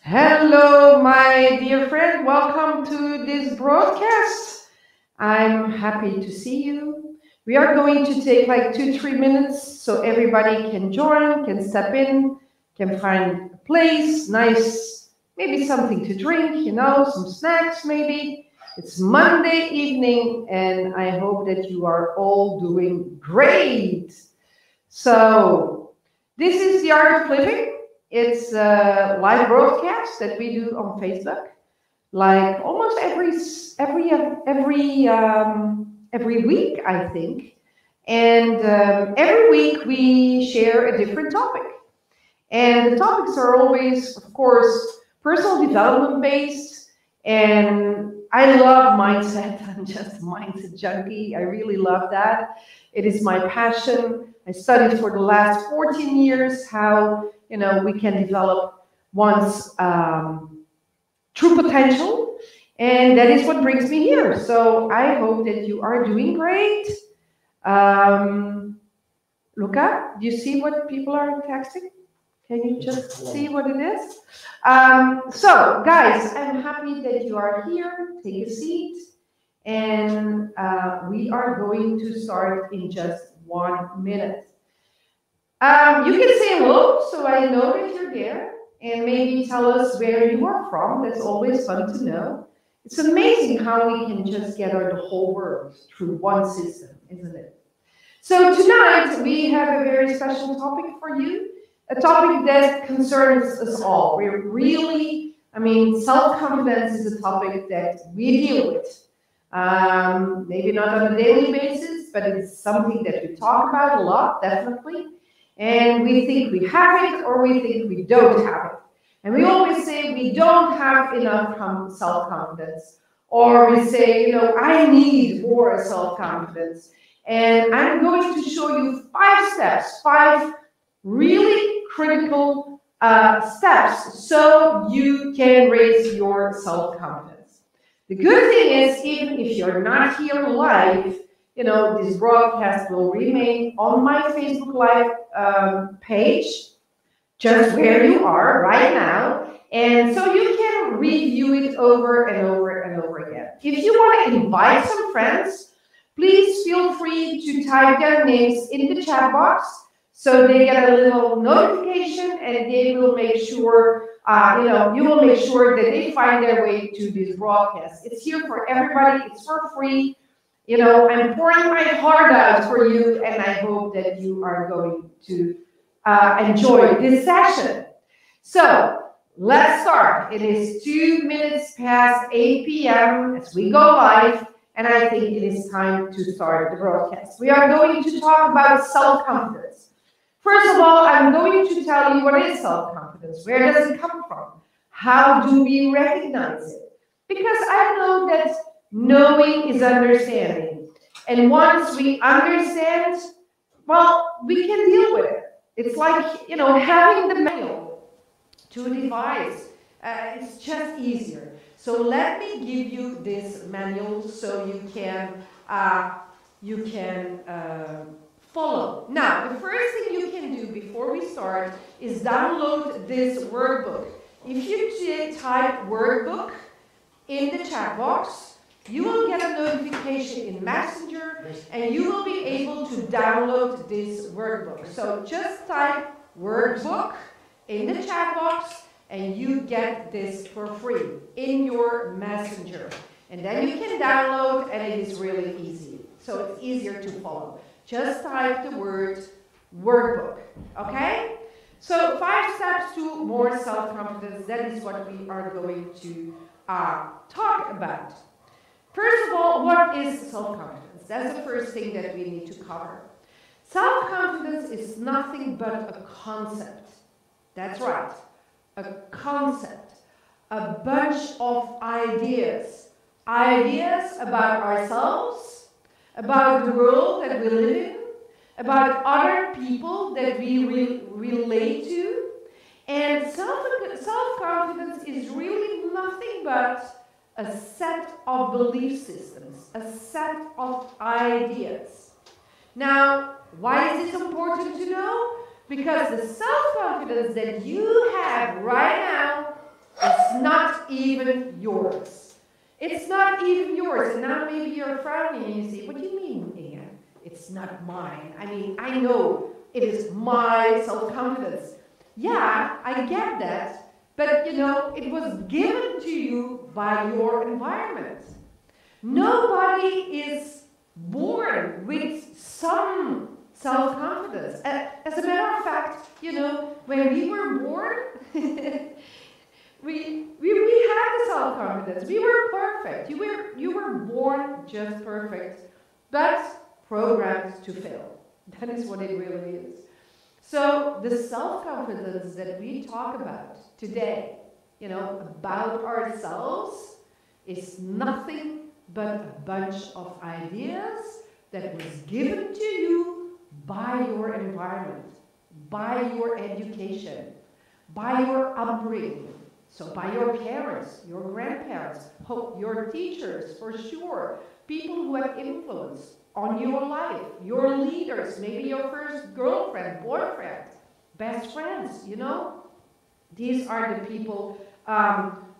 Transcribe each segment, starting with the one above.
Hello, my dear friend. Welcome to this broadcast. I'm happy to see you. We are going to take like 2, 3 minutes so everybody can join, can step in, can find a place, nice, maybe something to drink, some snacks maybe. It's Monday evening, and I hope that you are all doing great. So, this is the Art of Living. It's a live broadcast that we do on Facebook, like almost every week, I think. And every week we share a different topic. And the topics are always, of course, personal development based. And I love mindset. I'm just a mindset junkie. I really love that. It is my passion. I studied for the last 14 years how we can develop one's true potential, and that is what brings me here. So I hope that you are doing great. Luca, do you see what people are texting? Can you just see what it is? So, guys, I'm happy that you are here. Take a seat. And we are going to start in just 1 minute. You can say hello, so I know that you're there. And maybe tell us where you are from. That's always fun to know. It's amazing how we can just gather the whole world through one system, isn't it? So tonight we have a very special topic for you, a topic that concerns us all. We're really, self-confidence is a topic that we deal with. Maybe not on a daily basis, but it's something that we talk about a lot, definitely. And we think we have it or we think we don't have it. And we always say we don't have enough self-confidence. Or we say, I need more self-confidence. And I'm going to show you 5 steps, 5 really critical steps so you can raise your self-confidence. The good thing is, even if you're not here live, this broadcast will remain on my Facebook Live page, just where you are right now. And so you can review it over and over and over again. If you want to invite some friends, please feel free to type their names in the chat box so they get a little notification and they will make sure, you will make sure that they find their way to this broadcast. It's here for everybody. It's for free. I'm pouring my heart out for you, and I hope that you are going to enjoy this session. So let's start. It is 2 minutes past 8 p.m. as we go live. And I think it is time to start the broadcast. We are going to talk about self-confidence. First of all, I'm going to tell you what is self-confidence. Where does it come from? How do we recognize it? Because I know that knowing is understanding. And once we understand, well, we can deal with it. It's like, having the manual to a device. It's just easier. So let me give you this manual so you can follow. Now, the first thing you can do before we start is download this workbook. If you type workbook in the chat box, you will get a notification in Messenger and you will be able to download this workbook. So just type workbook in the chat box and you get this for free in your Messenger. And then you can download, and it is really easy. So it's easier to follow. Just type the word workbook, okay? So 5 steps to more self-confidence. That is what we are going to talk about. First of all, what is self-confidence? That's the first thing that we need to cover. Self-confidence is nothing but a concept. That's right. A concept, a bunch of ideas about ourselves, about the world that we live in, about other people that we relate to. And self-confidence is really nothing but a set of belief systems, a set of ideas. Now, why is this important to know? Because the self-confidence that you have right now not even yours. It's not even yours. And now maybe you're frowning and you say, what do you mean, Inge? It's not mine. I mean, I know it is my self-confidence. Yeah, I get that. But, you know, it was given to you by your environment. Nobody is born with some self-confidence. As a matter of fact, you know, when we were born, we had the self-confidence. We were perfect. You were born just perfect, but programmed to fail. That is what it really is. So the self-confidence that we talk about today, you know, about ourselves, is nothing but a bunch of ideas that was given to you by your environment, by your education, by your upbringing. So by your parents, your grandparents, your teachers, for sure, people who have influence on your life, your leaders, maybe your first girlfriend, boyfriend, best friends, you know. These are the people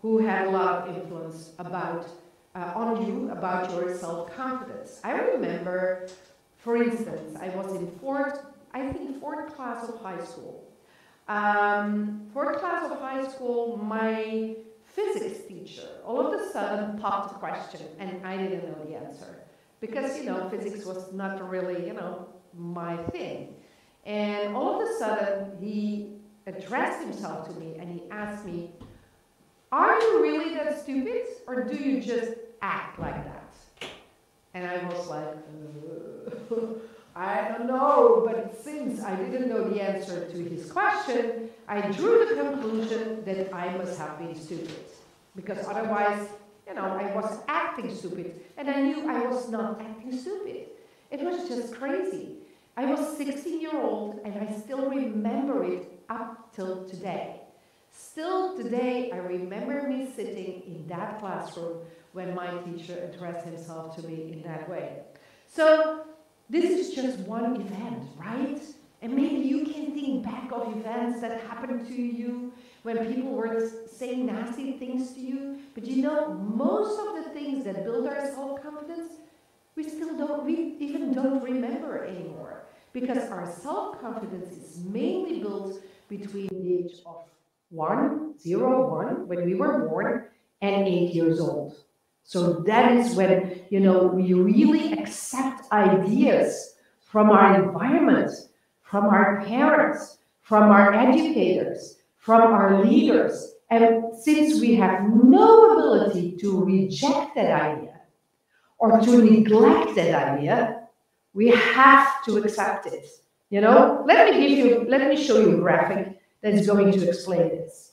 who had a lot of influence on you, about your self-confidence. I remember, for instance, I was in fourth class of high school. Fourth class of high school, my physics teacher all of a sudden popped a question, and I didn't know the answer. Because, you know, physics was not really, you know, my thing. And all of a sudden, he addressed himself to me and he asked me, are you really that stupid, or do you just act like that? And I was like, I don't know, but since I didn't know the answer to his question, I drew the conclusion that I must have been stupid. Because otherwise, you know, I was acting stupid, and I knew I was not acting stupid. It was just crazy. I was 16-year-old, and I still remember it up till today. Still today, I remember me sitting in that classroom when my teacher addressed himself to me in that way. So this is just one event, right? And maybe you can think back of events that happened to you when people were saying nasty things to you. But you know, most of the things that build our self-confidence, we even don't remember anymore. Because our self-confidence is mainly built between the age of 1, when we were born, and 8 years old. So that is when, you know, we really accept ideas from our environment, from our parents, from our educators, from our leaders. And since we have no ability to reject that idea or to neglect that idea, we have to accept it. You know, let me show you a graphic that's going to explain this.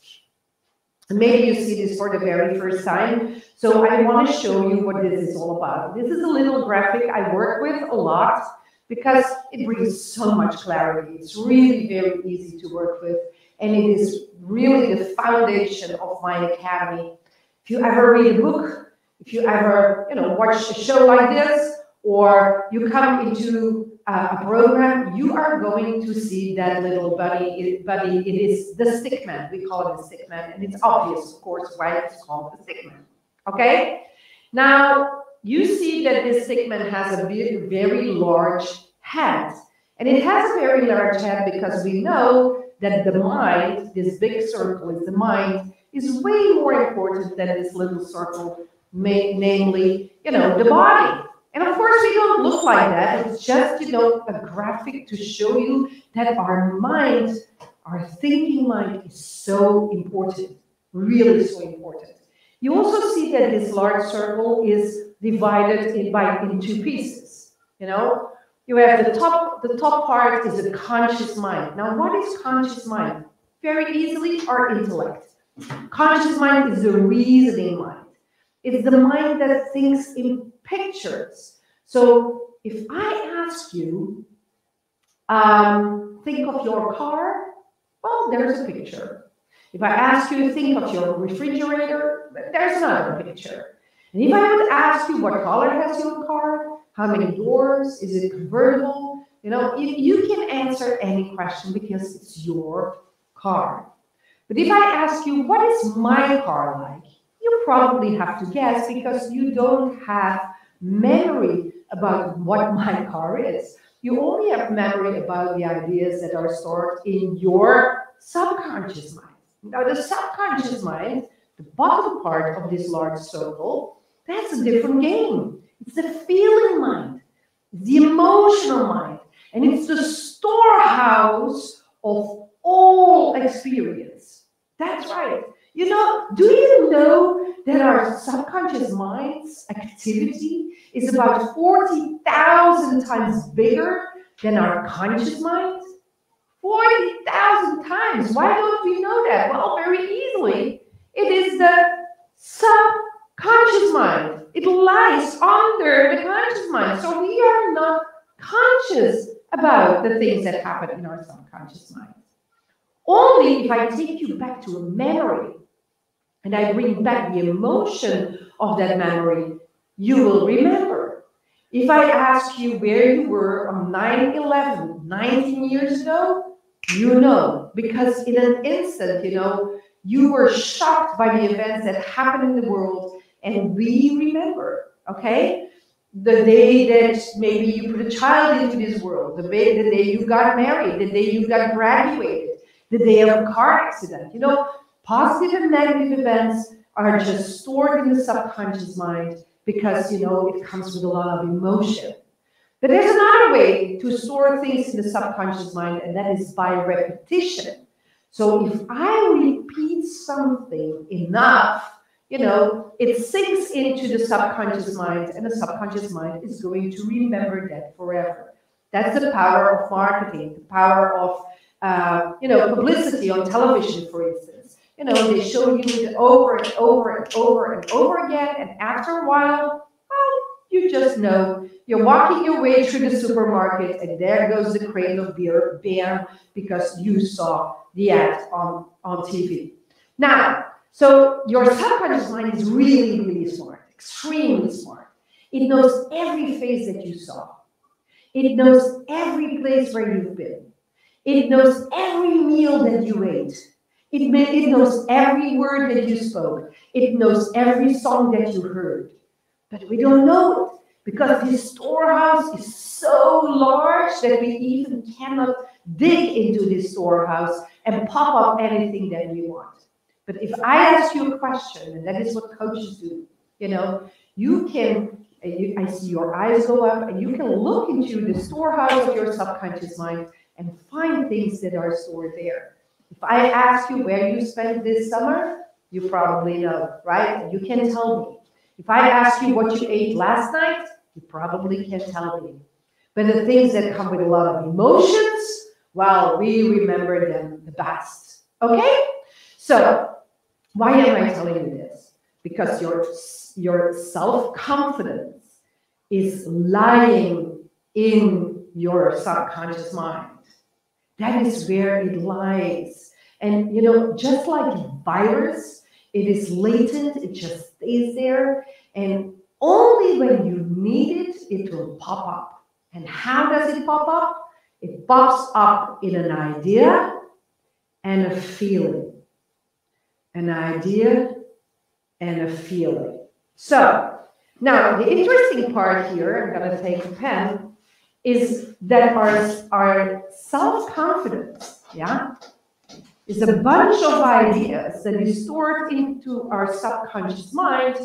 And maybe you see this for the very first time. So I want to show you what this is all about. This is a little graphic I work with a lot because it brings so much clarity. It's really very easy to work with, and it is really the foundation of my academy. If you ever read a book, if you ever, you know, watch a show like this, or you come into a program, you are going to see that little buddy. It is the stickman. We call it the stickman, and it's obvious, of course, why it's called the stickman. Okay? Now, you see that this stickman has a very large head. And it has a very large head because we know that the mind, this big circle is the mind, is way more important than this little circle, namely, you know, the body. And of course, we don't look like that. It's just, you know, a graphic to show you that our mind, our thinking mind, is so important, really so important. You also see that this large circle is divided in two pieces. You know, you have the top part is a conscious mind. Now, what is conscious mind? Very easily, our intellect. Conscious mind is the reasoning mind. It's the mind that thinks in pictures. So if I ask you, think of your car, well, there's a picture. If I ask you to think of your refrigerator, there's another picture. And if I would ask you what color has your car, how many doors, is it convertible, you know, you can answer any question because it's your car. But if I ask you, what is my car like? You probably have to guess because you don't have memory about what my car is. You only have memory about the ideas that are stored in your subconscious mind. Now, the subconscious mind, the bottom part of this large circle, that's a different game. It's the feeling mind, it's the emotional mind, and it's the storehouse of all experience. That's right. You know, do you know that our subconscious mind's activity is about 40,000 times bigger than our conscious mind? 40,000 times. Why don't we know that? Well, very easily. It is the subconscious mind. It lies under the conscious mind. So we are not conscious about the things that happen in our subconscious mind. Only if I take you back to a memory and I bring back the emotion of that memory, you will remember. If I ask you where you were on 9/11, 19 years ago, you know, because in an instant, you know, you were shocked by the events that happened in the world, and we remember, okay? The day that maybe you put a child into this world, the day you got married, the day you got graduated, the day of a car accident. You know, positive and negative events are just stored in the subconscious mind because, you know, it comes with a lot of emotion. But there's another way to store things in the subconscious mind, and that is by repetition. So if I repeat something enough, you know, it sinks into the subconscious mind, and the subconscious mind is going to remember that forever. That's the power of marketing, the power of, you know, publicity on television, for instance. You know, they show you it over and over and over and over again, and after a while, well, you just know. You're walking your way through the supermarket, and there goes the crate of beer, bam, because you saw the ad on TV. Now, so your subconscious mind is really, really smart, extremely smart. It knows every face that you saw. It knows every place where you've been. It knows every meal that you ate. It knows every word that you spoke. It knows every song that you heard. But we don't know it because this storehouse is so large that we even cannot dig into this storehouse and pop up anything that we want. But if I ask you a question, and that is what coaches do, you know, you can, I see your eyes go up, and you can look into the storehouse of your subconscious mind and find things that are stored there. If I ask you where you spent this summer, you probably know, right? And you can tell me. If I ask you what you ate last night, you probably can tell me. But the things that come with a lot of emotions, well, we remember them the best. Okay? So, why am I telling you this? Because your self-confidence is lying in your subconscious mind. That is where it lies. And, you know, just like a virus, it is latent, it just stays there. And only when you need it, it will pop up. And how does it pop up? It pops up in an idea and a feeling. An idea and a feeling. So, now the interesting part here, I'm going to take a pen, is that our self-confidence, yeah, is a bunch of ideas that is stored into our subconscious mind,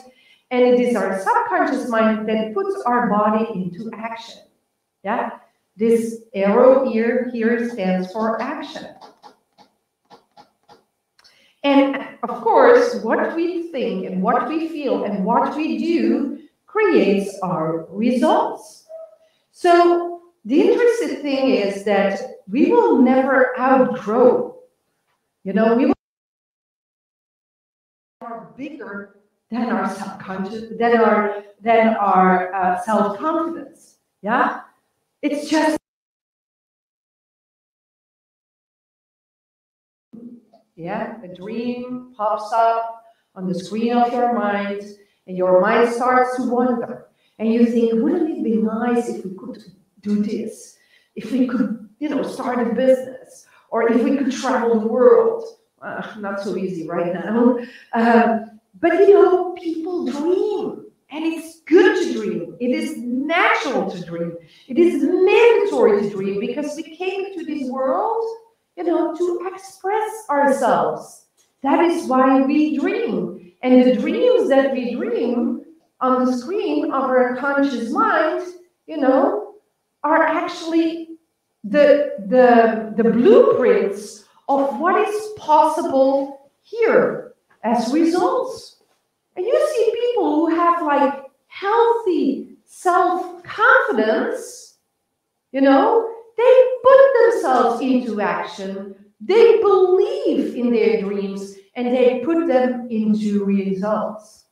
and it is our subconscious mind that puts our body into action. Yeah, this arrow here stands for action. And of course, what we think and what we feel and what we do creates our results. So the interesting thing is that we will never outgrow. You know, we are bigger than our subconscious, than our self-confidence. Yeah, it's just. Yeah, a dream pops up on the screen of your mind, and your mind starts to wander. And you think, wouldn't it be nice if we could do this? If we could, you know, start a business, or if we could travel the world. Not so easy right now. But people dream, and it's good to dream. It is natural to dream. It is mandatory to dream because we came into this world, to express ourselves. That is why we dream. And the dreams that we dream on the screen of our conscious mind, are actually the blueprints of what is possible here as results. And you see people who have like healthy self-confidence, they put themselves into action, they believe in their dreams, and they put them into results.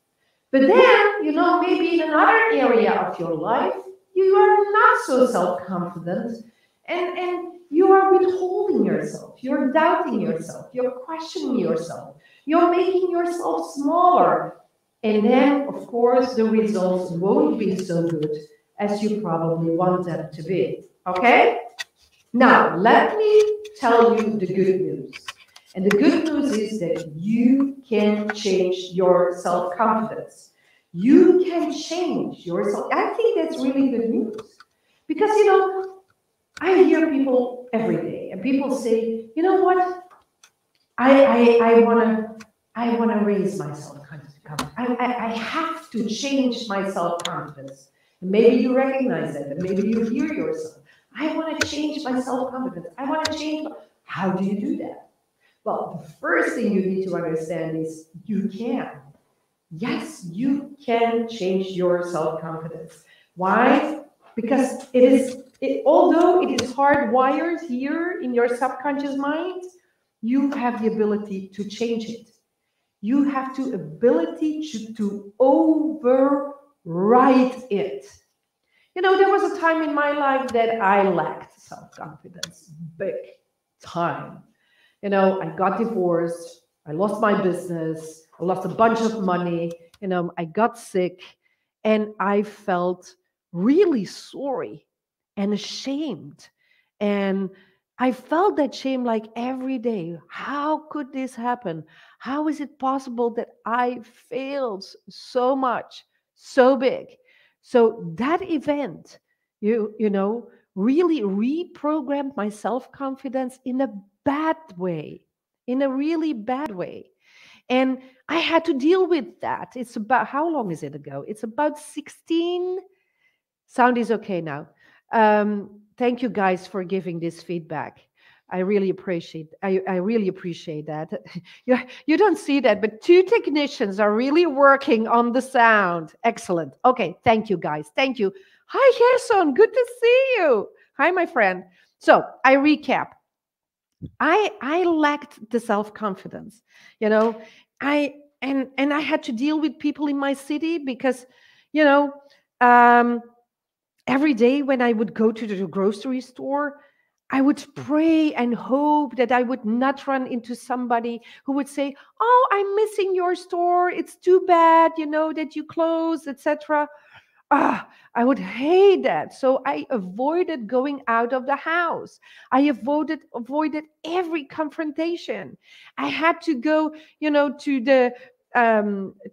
But then, maybe in another area of your life, you are not so self-confident, and you are withholding yourself, you're doubting yourself, you're questioning yourself, you're making yourself smaller. And then, of course, the results won't be so good as you probably want them to be. Okay? Now, let me tell you the good news. And the good news is that you can change your self-confidence. You can change yourself. I think that's really good news. Because, I hear people every day, and people say, you know what? I wanna raise my self-confidence. I have to change my self-confidence. And maybe you recognize that, and maybe you hear yourself. I want to change my self-confidence. I want to change. How do you do that? Well, the first thing you need to understand is you can. Yes, you can change your self-confidence. Why? Because although it is hardwired here in your subconscious mind, you have the ability to change it. You have the ability to override it. There was a time in my life that I lacked self-confidence, big time. I got divorced, I lost my business, I lost a bunch of money, I got sick, and I felt really sorry and ashamed. And I felt that shame like every day. How could this happen? How is it possible that I failed so much, so big? So that event, really reprogrammed my self-confidence in a bad way, in a really bad way. And I had to deal with that. It's about, how long is it ago? It's about 16. Sound is okay now. Thank you guys for giving this feedback. I really appreciate that. You don't see that, but 2 technicians are really working on the sound. Excellent. Okay, thank you guys. Thank you. Hi, Gerson. Good to see you. Hi, my friend. So I recap. I lacked the self-confidence. I had to deal with people in my city because, um, every day when I would go to the grocery store, I would pray and hope that I would not run into somebody who would say, "Oh, I'm missing your store. It's too bad, that you closed, etc." I would hate that. So I avoided going out of the house. I avoided every confrontation. I had to go, to the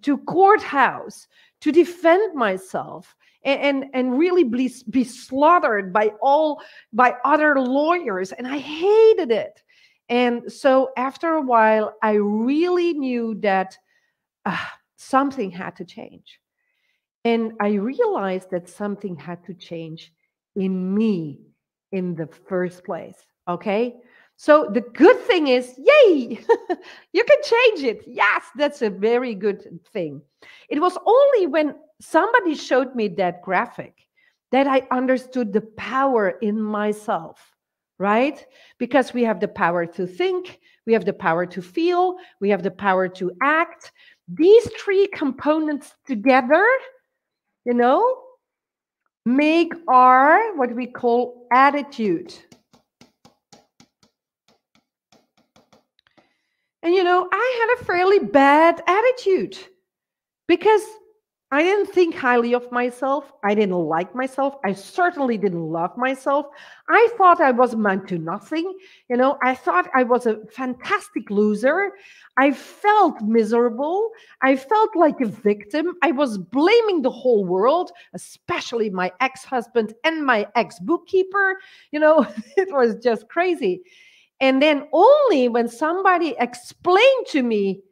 to courthouse to defend myself and really be slaughtered by other lawyers, and I hated it. And so after a while, I really knew that something had to change. And I realized that something had to change in me in the first place. Okay. So the good thing is, yay, you can change it. Yes, that's a very good thing. It was only when somebody showed me that graphic that I understood the power in myself, right? Because we have the power to think, we have the power to feel, we have the power to act. These 3 components together, make our what we call attitude. And I had a fairly bad attitude because I didn't think highly of myself. I didn't like myself. I certainly didn't love myself. I thought I was meant to nothing. I thought I was a fantastic loser. I felt miserable. I felt like a victim. I was blaming the whole world, especially my ex-husband and my ex-bookkeeper. It was just crazy. And then only when somebody explained to me,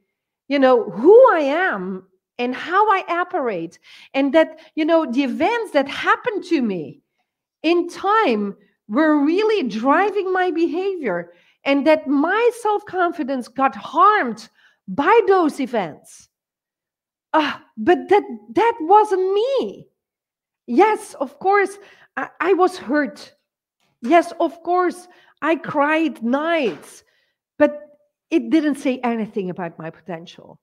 who I am and how I operate, and that, the events that happened to me in time were really driving my behavior, and that my self-confidence got harmed by those events. But that wasn't me. Yes, of course, I was hurt. Yes, of course, I cried nights, but it didn't say anything about my potential.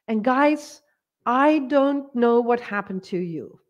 And guys, I don't know what happened to you.